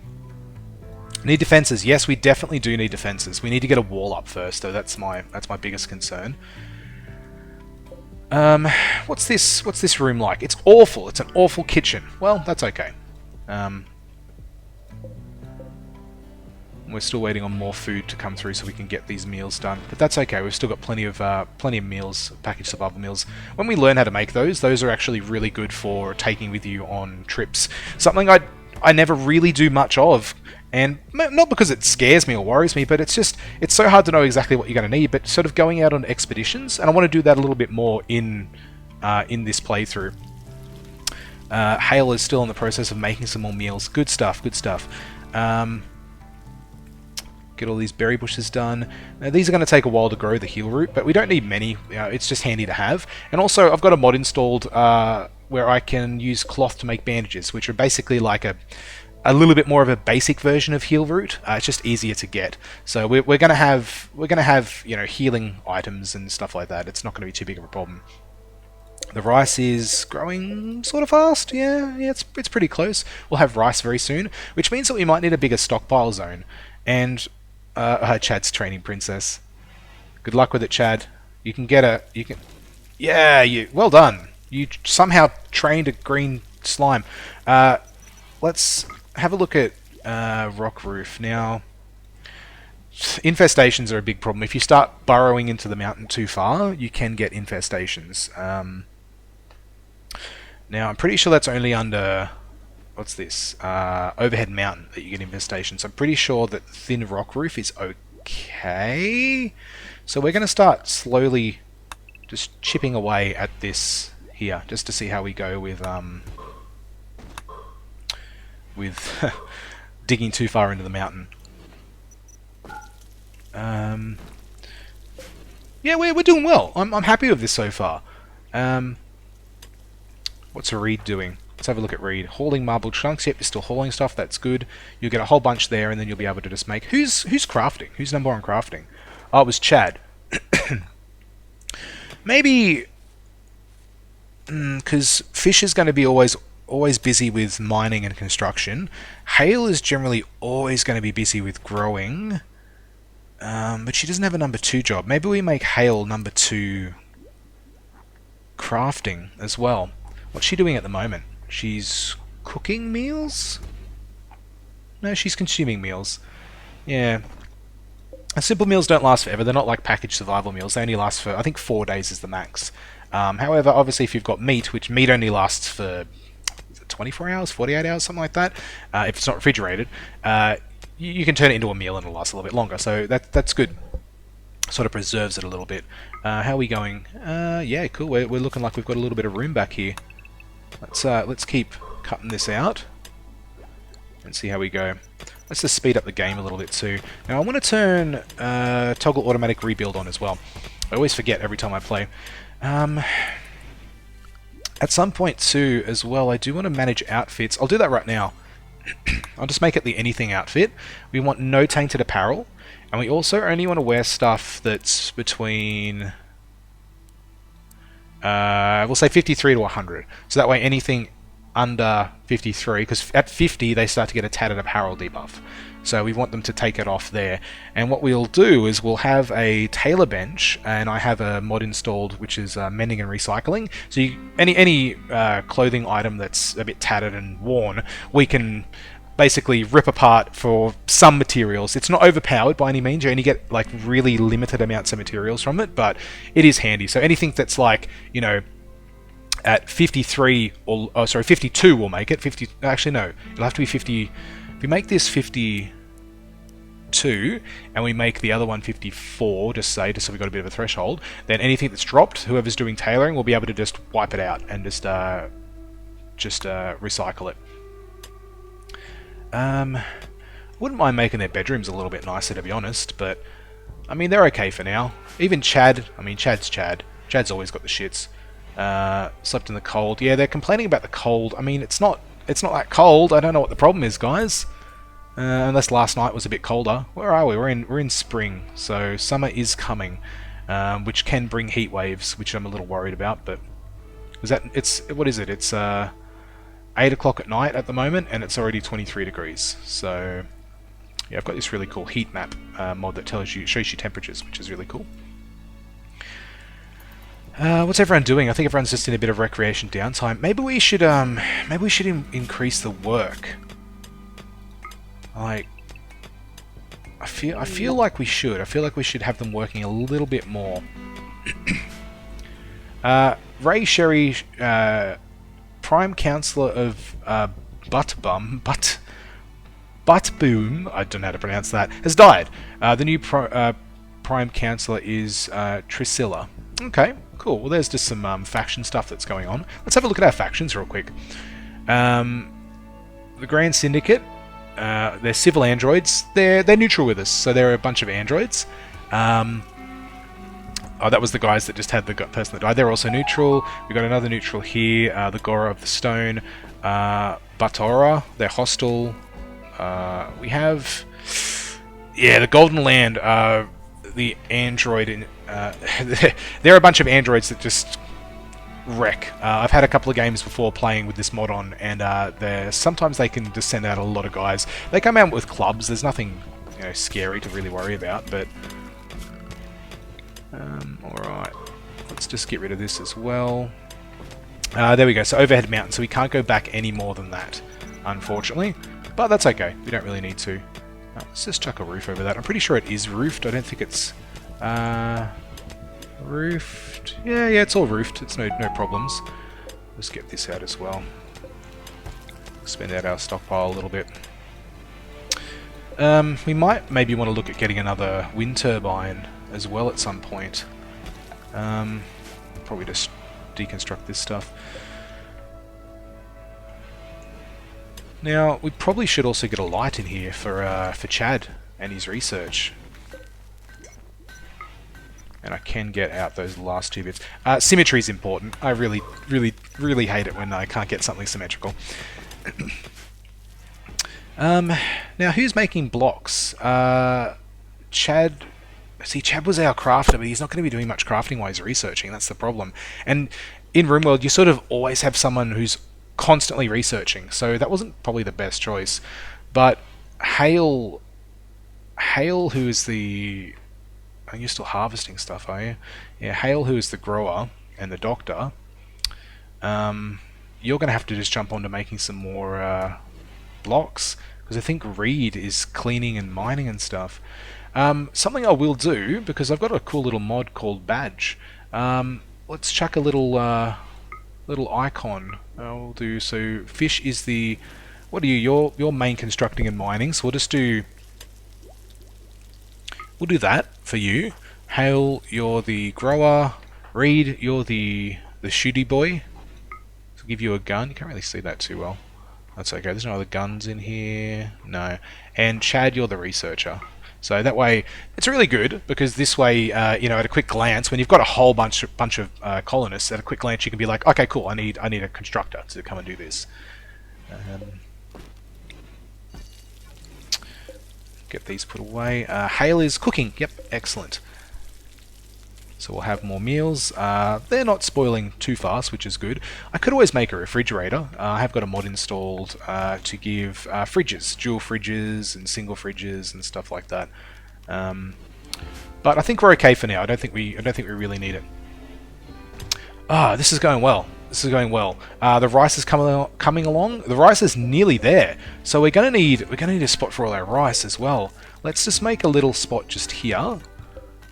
Need defenses. Yes, we definitely do need defenses. We need to get a wall up first, though. That's my biggest concern. What's this room like? It's awful. It's an awful kitchen. Well, that's okay. We're still waiting on more food to come through so we can get these meals done. But that's okay. We've still got plenty of meals, packaged survival meals. When we learn how to make those are actually really good for taking with you on trips. Something I never really do much of, and not because it scares me or worries me, but it's so hard to know exactly what you're going to need. But sort of going out on expeditions, and I want to do that a little bit more in this playthrough. Hale is still in the process of making some more meals. Good stuff. Good stuff. Get all these berry bushes done. Now, these are going to take a while to grow, the heal root, but we don't need many. It's just handy to have. And also, I've got a mod installed where I can use cloth to make bandages, which are basically like a little bit more of a basic version of heal root. It's just easier to get. So we're going to have healing items and stuff like that. It's not going to be too big of a problem. The rice is growing sort of fast. Yeah, it's pretty close. We'll have rice very soon, which means that we might need a bigger stockpile zone. And Chad's training princess. Good luck with it, Chad. You can get a... Yeah, well done. You somehow trained a green slime. Let's have a look at rock roof. Now, infestations are a big problem. If you start burrowing into the mountain too far, you can get infestations. Now, I'm pretty sure that's only under... What's this? Overhead mountain that you get infestations. I'm pretty sure that thin rock roof is okay. So we're going to start slowly just chipping away at this here, just to see how we go with digging too far into the mountain. Yeah, we're doing well. I'm happy with this so far. What's Reed doing? Let's have a look at Reed. Hauling marble chunks. Yep, you're still hauling stuff. That's good. You'll get a whole bunch there, and then you'll be able to just make... Who's crafting? Who's number one crafting? Oh, it was Chad. Maybe because Fish is going to be always busy with mining and construction. Hale is generally always going to be busy with growing, but she doesn't have a number 2 job. Maybe we make Hale number 2 crafting as well. What's she doing at the moment? She's cooking meals? No, she's consuming meals. Yeah. Simple meals don't last forever. They're not like packaged survival meals. They only last for, I think, 4 days is the max. However, obviously, if you've got meat, which meat only lasts for 24 hours, 48 hours, something like that, if it's not refrigerated, you can turn it into a meal and it'll last a little bit longer. So that's good. Sort of preserves it a little bit. How are we going? Yeah, cool. We're looking like we've got a little bit of room back here. Let's keep cutting this out and see how we go. Let's just speed up the game a little bit too. Now I want to turn toggle automatic rebuild on as well. I always forget every time I play. At some point too as well, I do want to manage outfits. I'll do that right now. I'll just make it the anything outfit. We want no tainted apparel, and we also only want to wear stuff that's between we'll say 53 to 100. So that way anything under 53, because at 50 they start to get a tattered apparel debuff. So we want them to take it off there. And what we'll do is we'll have a tailor bench, and I have a mod installed which is mending and recycling. So any clothing item that's a bit tattered and worn, we can basically rip apart for some materials. It's not overpowered by any means. You only get like really limited amounts of materials from it, but it is handy. So anything that's like, you know, at 53 or 52 will make it. 50 actually no, it'll have to be 50. If we make this 52 and we make the other one 54, just so we've got a bit of a threshold, then anything that's dropped, whoever's doing tailoring will be able to just wipe it out and just recycle it. Wouldn't mind making their bedrooms a little bit nicer, to be honest, but I mean they're okay for now. Even Chad, I mean Chad's Chad. Chad's always got the shits. Slept in the cold. Yeah, they're complaining about the cold. I mean, it's not that cold. I don't know what the problem is, guys. Unless last night was a bit colder. Where are we? We're in spring, so summer is coming, which can bring heat waves, which I'm a little worried about. But what is it? It's 8 o'clock at night at the moment, and it's already 23 degrees. So yeah, I've got this really cool heat map mod that shows you temperatures, which is really cool. What's everyone doing? I think everyone's just in a bit of recreation downtime. Maybe we should increase the work. Like, I feel like we should. I feel like we should have them working a little bit more. Ray Sherry, Prime Counselor of Buttboom, I don't know how to pronounce that, has died. The new Prime Counselor is Trisilla. Okay, cool. Well, there's just some faction stuff that's going on. Let's have a look at our factions real quick. The Grand Syndicate, they're civil androids. They're neutral with us, so they're a bunch of androids. Oh, that was the guys that just had the person that died. They're also neutral. We've got another neutral here, the Gora of the Stone, Batora, they're hostile. We have, yeah, the Golden Land, the android, they're a bunch of androids that just wreck. I've had a couple of games before playing with this mod on, and sometimes they can just send out a lot of guys. They come out with clubs. There's nothing, you know, scary to really worry about, but alright, let's just get rid of this as well. There we go, so overhead mountain, so we can't go back any more than that, unfortunately, but that's okay, we don't really need to. Let's just chuck a roof over that. I'm pretty sure it is roofed. I don't think it's roofed. Yeah, it's all roofed. It's no problems. Let's get this out as well. Spend out our stockpile a little bit. We might maybe want to look at getting another wind turbine as well at some point. Probably just deconstruct this stuff. Now, we probably should also get a light in here for Chad and his research. And I can get out those last 2 bits. Symmetry is important. I really hate it when I can't get something symmetrical. Now, who's making blocks? Chad... See, Chad was our crafter, but he's not going to be doing much crafting while he's researching. That's the problem. And in Rimworld, you sort of always have someone who's constantly researching, so that wasn't probably the best choice. But Hale, who is the... Are you still harvesting stuff, are you? Yeah, Hale, who is the grower, and the doctor, you're going to have to just jump on to making some more blocks, because I think Reed is cleaning and mining and stuff. Something I will do, because I've got a cool little mod called Badge. Let's chuck a little icon. I'll do so. Fish is the... What are you? You're main constructing and mining. So we'll just do... We'll do that for you. Hale, you're the grower. Reed, you're the shooty boy. So I'll give you a gun. You can't really see that too well. That's okay. There's no other guns in here. No. And Chad, you're the researcher. So that way, it's really good, because this way, you know, at a quick glance, when you've got a whole bunch of colonists, at a quick glance you can be like, okay, cool, I need a constructor to come and do this. Get these put away. Hale is cooking. Yep, excellent. So we'll have more meals. They're not spoiling too fast, which is good. I could always make a refrigerator. I have got a mod installed to give fridges, dual fridges and single fridges and stuff like that. But I think we're okay for now. I don't think we really need it. This is going well. This is going well. The rice is coming along. The rice is nearly there. So we're gonna need a spot for all our rice as well. Let's just make a little spot just here.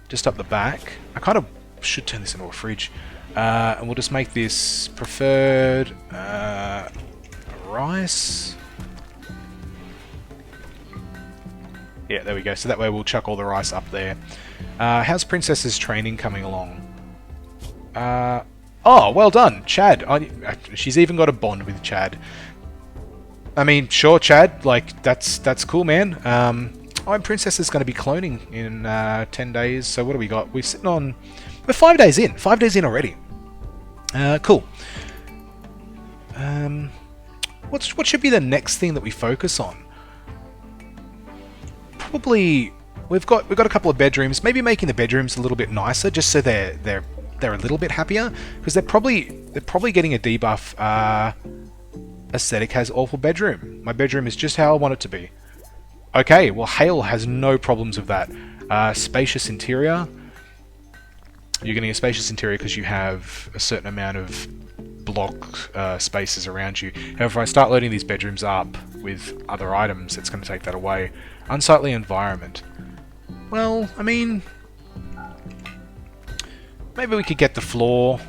Just up the back. I kind of should turn this into a fridge. And we'll just make this preferred rice. Yeah, there we go. So that way we'll chuck all the rice up there. How's Princess's training coming along? Oh, well done, Chad. She's even got a bond with Chad. I mean, sure, Chad. Like, that's cool, man. Oh, and Princess is going to be cloning in 10 days. So what do we got? We're sitting on... We're 5 days in. 5 days in already. Cool. What should be the next thing that we focus on? Probably... We've got a couple of bedrooms. Maybe making the bedrooms a little bit nicer, just so they're a little bit happier, because they're probably getting a debuff. Aesthetic has awful bedroom. My bedroom is just how I want it to be. Okay, well, Hale has no problems with that. Spacious interior. You're getting a spacious interior because you have a certain amount of block spaces around you. However, if I start loading these bedrooms up with other items, it's going to take that away. Unsightly environment. Well, I mean... Maybe we could get the floor.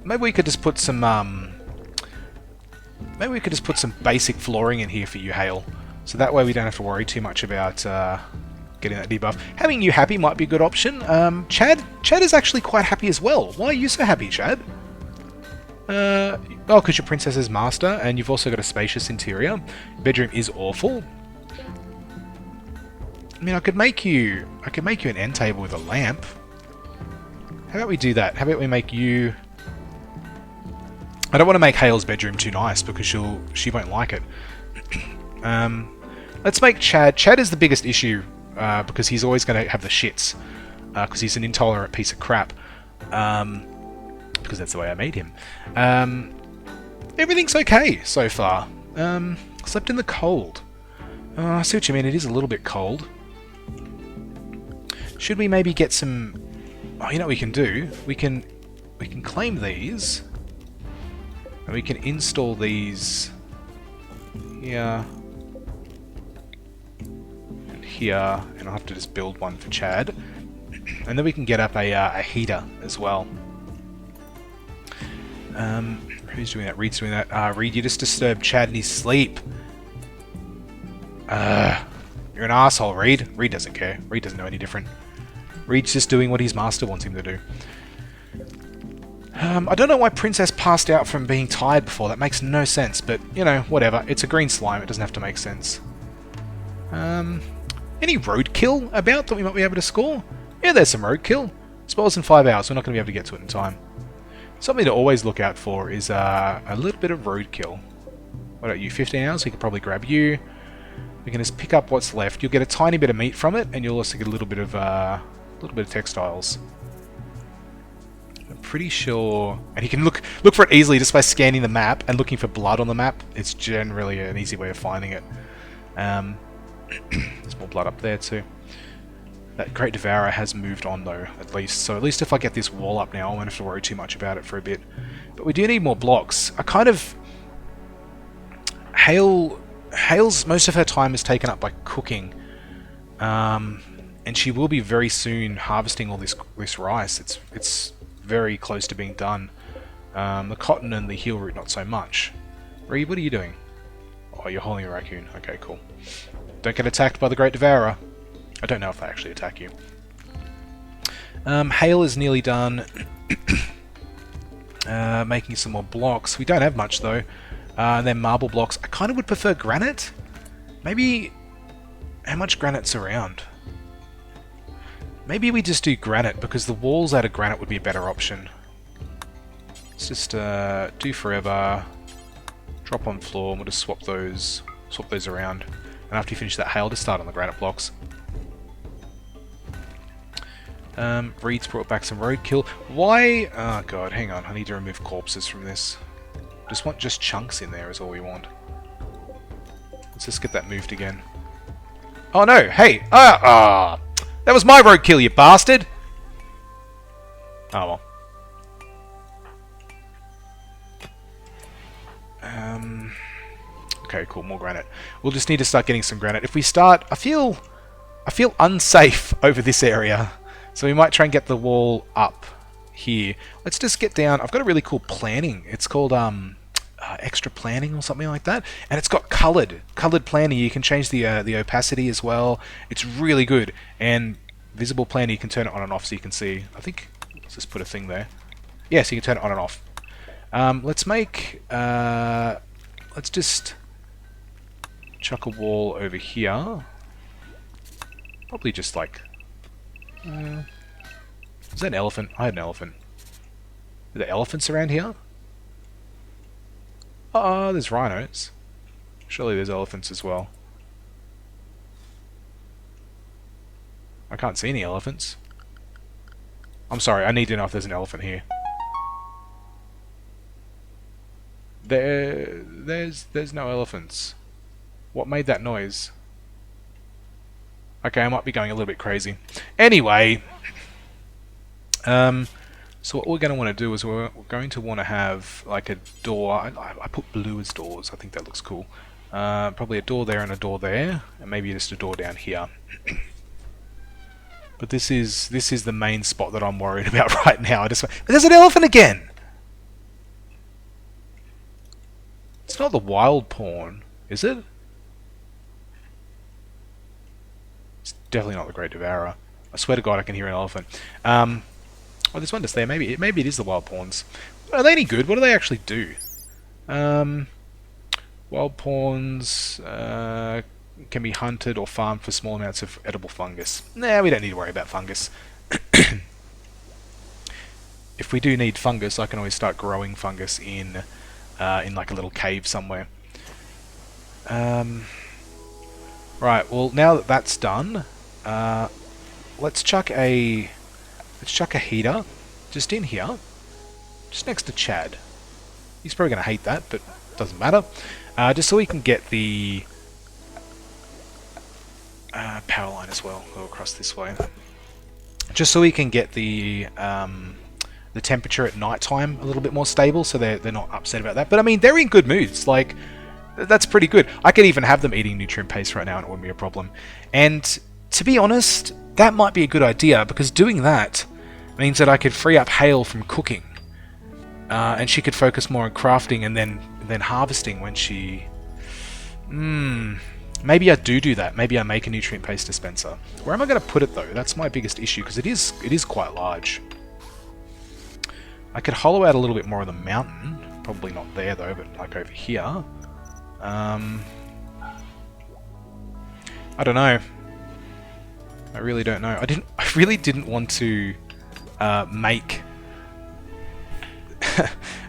Maybe we could just put some, maybe we could just put some basic flooring in here for you, Hale. So that way we don't have to worry too much about getting that debuff. Having you happy might be a good option. Chad is actually quite happy as well. Why are you so happy, Chad? Oh, because your princess is master, and you've also got a spacious interior. Bedroom is awful. I mean, I could make you an end table with a lamp. How about we do that? How about we make you... I don't want to make Hale's bedroom too nice, because she won't like it. Let's make Chad. Chad is the biggest issue, because he's always going to have the shits, because he's an intolerant piece of crap. Because that's the way I made him. Everything's okay so far. Slept in the cold. I see what you mean. It is a little bit cold. Should we maybe get some... Oh, you know what we can do? We can claim these, and we can install these here and here, and I'll have to just build one for Chad, and then we can get up a heater as well. Who's doing that? Reed's doing that. Reed, you just disturbed Chad in his sleep. You're an asshole, Reed. Reed doesn't care. Reed doesn't know any different. Reed's just doing what his master wants him to do. I don't know why Princess passed out from being tired before. That makes no sense, but, you know, whatever. It's a green slime. It doesn't have to make sense. Any roadkill about that we might be able to score? Yeah, there's some roadkill. Spoils in 5 hours. We're not going to be able to get to it in time. Something to always look out for is a little bit of roadkill. What about you? 15 hours? We could probably grab you. We can just pick up what's left. You'll get a tiny bit of meat from it, and you'll also get a little bit of textiles. pretty sure... And he can look for it easily just by scanning the map and looking for blood on the map. It's generally an easy way of finding it. There's more blood up there too. That Great Devourer has moved on though, at least. So at least if I get this wall up now, I won't have to worry too much about it for a bit. But we do need more blocks. I kind of... Hale's most of her time is taken up by cooking. And she will be very soon harvesting all this rice. It's very close to being done. The cotton and the heel root not so much. Reed, what are you doing? Oh, you're holding a raccoon. Okay, cool. Don't get attacked by the Great Devourer. I don't know if they actually attack you. Hale is nearly done. Making some more blocks. We don't have much though. And then marble blocks. I kind of would prefer granite. Maybe... How much granite's around? Maybe we just do granite, because the walls out of granite would be a better option. Let's just do forever. Drop on floor, and we'll just swap those around. And after you finish that Hale, just start on the granite blocks. Reed's brought back some roadkill. Why? Oh god, hang on. I need to remove corpses from this. Just want chunks in there is all we want. Let's just get that moved again. Oh no! Hey! That was my roadkill, you bastard! Oh well. Okay, cool. More granite. We'll just need to start getting some granite. If we start... I feel unsafe over this area. So we might try and get the wall up here. Let's just get down. I've got a really cool planning. It's called extra planning or something like that, and it's got colored planning. You can change the opacity as well. It's really good. And visible planning, you can turn it on and off so you can see. I think let's just put a thing there. Yeah, so you can turn it on and off. Let's make let's just chuck a wall over here. Probably just like is that an elephant? I had an elephant. Are there elephants around here? Oh, there's rhinos. Surely there's elephants as well. I can't see any elephants. I'm sorry, I need to know if there's an elephant here. There's no elephants. What made that noise? Okay, I might be going a little bit crazy. Anyway, so what we're going to want to do is we're going to want to have like a door. I put blue as doors. I think that looks cool. Probably a door there and a door there, and maybe just a door down here. But this is the main spot that I'm worried about right now. There's an elephant again. It's not the wild pawn, is it? It's definitely not the Great Devourer. I swear to God, I can hear an elephant. Oh, there's one just there. Maybe it is the wild pawns. Are they any good? What do they actually do? Wild pawns can be hunted or farmed for small amounts of edible fungus. Nah, we don't need to worry about fungus. If we do need fungus, I can always start growing fungus in like a little cave somewhere. Right. Well, now that that's done, let's chuck a heater just in here, just next to Chad. He's probably going to hate that, but doesn't matter. Just so we can get the power line as well. Go across this way. Just so we can get the temperature at night time a little bit more stable, so they're not upset about that. But I mean, they're in good moods. Like, that's pretty good. I could even have them eating nutrient paste right now, and it wouldn't be a problem. And to be honest, that might be a good idea, because doing that means that I could free up Hale from cooking, and she could focus more on crafting and then harvesting when she. Maybe I do that. Maybe I make a nutrient paste dispenser. Where am I going to put it though? That's my biggest issue, because it is quite large. I could hollow out a little bit more of the mountain. Probably not there though, but like over here. I don't know. I really don't know. I really didn't want to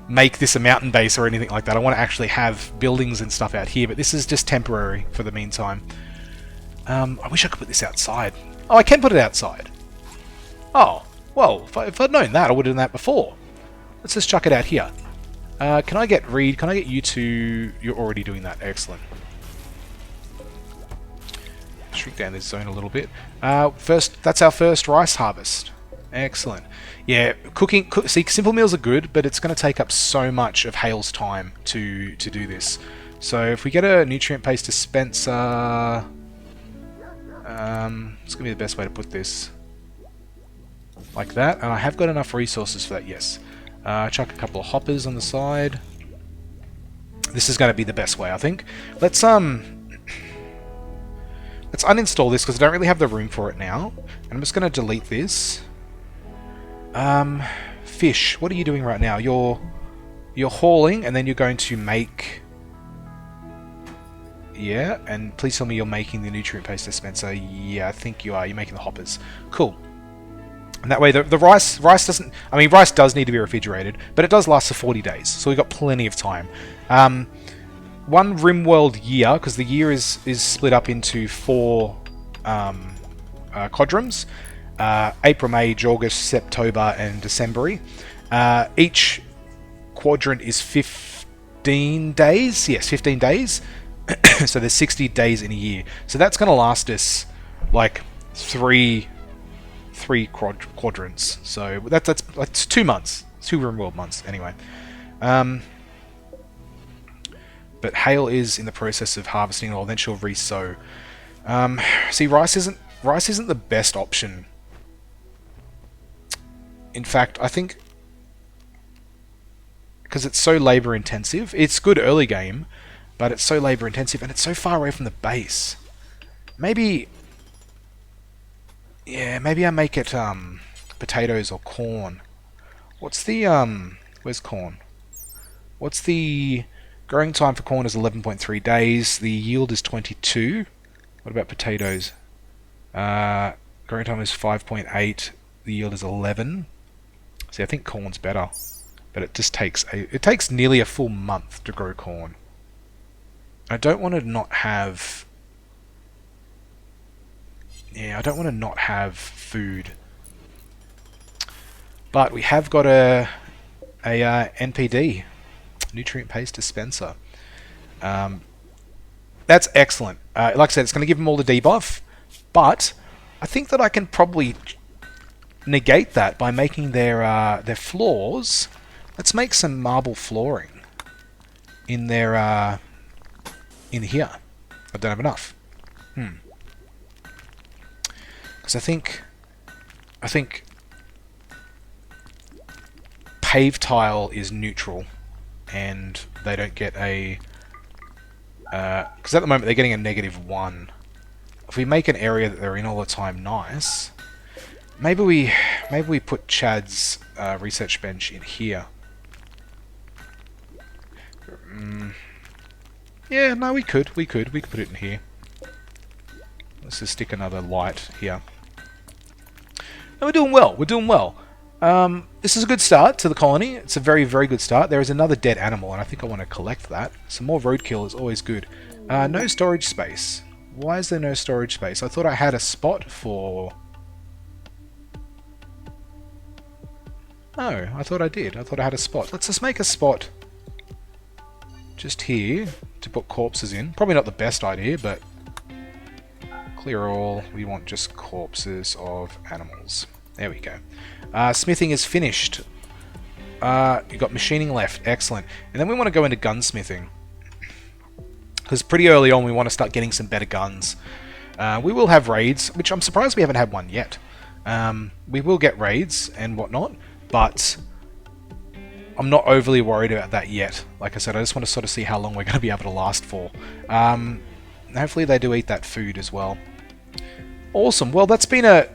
make this a mountain base or anything like that. I want to actually have buildings and stuff out here, but this is just temporary for the meantime. I wish I could put this outside. Oh, I can put it outside. Oh, well, if I'd known that, I would have done that before. Let's just chuck it out here. Can I get Reed? Can I get you to... You're already doing that. Excellent. Shrink down this zone a little bit. That's our first rice harvest. Excellent. Yeah, see, simple meals are good, but it's going to take up so much of Hale's time to do this. So if we get a nutrient paste dispenser... it's going to be the best way to put this. Like that. And I have got enough resources for that, yes. Chuck a couple of hoppers on the side. This is going to be the best way, I think. Let's uninstall this because I don't really have the room for it now. And I'm just going to delete this. Fish, what are you doing right now? You're hauling, and then you're going to make... Yeah, and please tell me you're making the nutrient paste dispenser. Yeah, I think you are. You're making the hoppers. Cool. And that way the rice doesn't... I mean, rice does need to be refrigerated, but it does last for 40 days, so we've got plenty of time. One Rimworld year, because the year is split up into 4 quadrants. April, May, August, September, and December. Each quadrant is 15 days. Yes, 15 days. So there's 60 days in a year. So that's going to last us like three quadrants. So that's 2 months. 2 Rimworld months anyway. But Hale is in the process of harvesting it all. Then she'll re-sow. See, rice isn't the best option. In fact, I think because it's so labor intensive, it's good early game, but it's so labor intensive and it's so far away from the base. Maybe I make it potatoes or corn. What's the where's corn? What's the growing time for corn is 11.3 days. The yield is 22. What about potatoes? Growing time is 5.8. The yield is 11. See, I think corn's better, but it just takes nearly a full month to grow corn. I don't want to not have... Yeah, I don't want to not have food. But we have got a NPD, nutrient paste dispenser. That's excellent. Like I said, it's going to give them all the debuff, but I think that I can probably negate that by making their floors. Let's make some marble flooring in their in here. I don't have enough. Because I think pave tile is neutral, and they don't get a... Because at the moment they're getting a -1. If we make an area that they're in all the time nice, maybe we put Chad's research bench in here. Yeah, no, we could put it in here. Let's just stick another light here. And we're doing well. This is a good start to the colony. It's a very, very good start. There is another dead animal, and I think I want to collect that. Some more roadkill is always good. No storage space. Why is there no storage space? I thought I had a spot for... No, I thought I did. I thought I had a spot. Let's just make a spot just here to put corpses in. Probably not the best idea, but clear all. We want just corpses of animals. There we go. Smithing is finished. You've got machining left. Excellent. And then we want to go into gunsmithing, because pretty early on we want to start getting some better guns. We will have raids, which I'm surprised we haven't had one yet. We will get raids and whatnot, but I'm not overly worried about that yet. Like I said, I just want to sort of see how long we're going to be able to last for. Hopefully they do eat that food as well. Awesome. Well, it's been a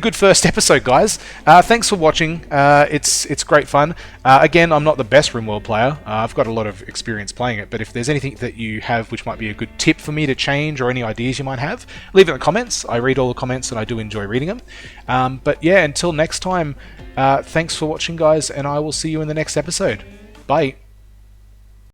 good first episode, guys. Thanks for watching. It's great fun. Again, I'm not the best Rimworld player. I've got a lot of experience playing it, but if there's anything that you have which might be a good tip for me to change, or any ideas you might have, leave it in the comments. I read all the comments and I do enjoy reading them. But yeah, until next time, thanks for watching, guys, and I will see you in the next episode. Bye.